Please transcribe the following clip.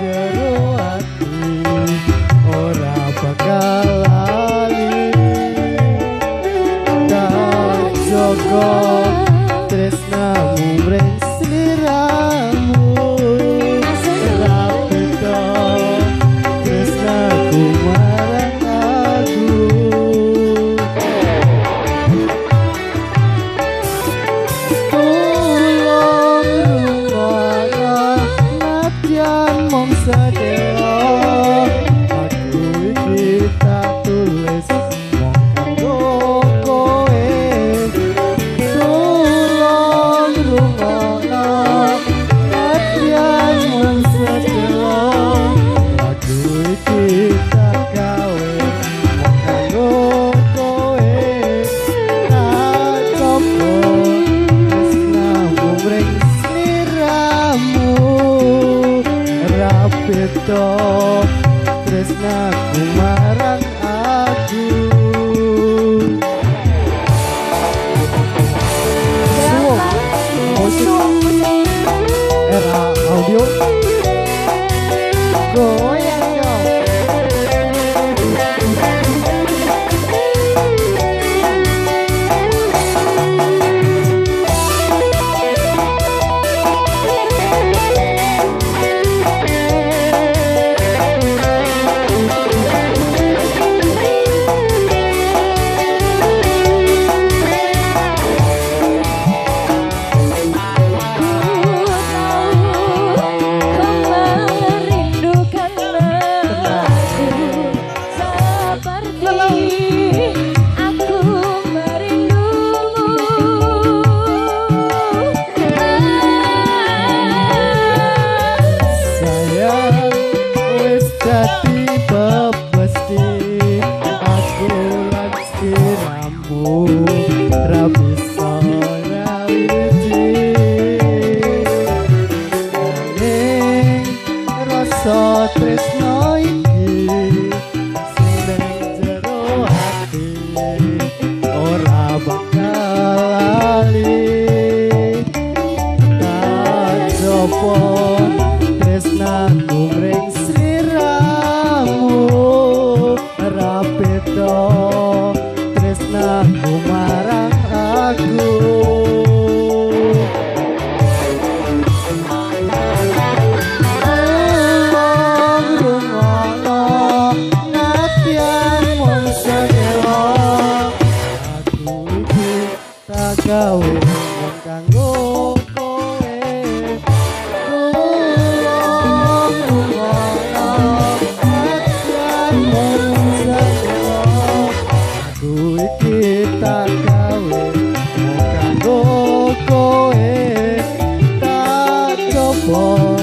jero ati ora bakal lali tak joko tresnamu mring sliramu ora beda tresnaku marang aku mong sedelo aku iki tak tulis mong kanggo kowe tulung rungokno kadyan mong sedelo aku iki tak gawe mong kanggo kowe tak coba tresnamu mring sliramu beda tresnaku marang aku musik era audio goyang dong dadi bebesti aku lan sliramu ra bisa nyawiji ning rasa tresno iki sing nang jero ati ora bakal lali tak jopo tresnaku mring beda tresnaku marang aku rungokno nadyan mung sedelo aku iki tak gawe mung kanggo kowe tak gawe mung kanggo kowe tak coba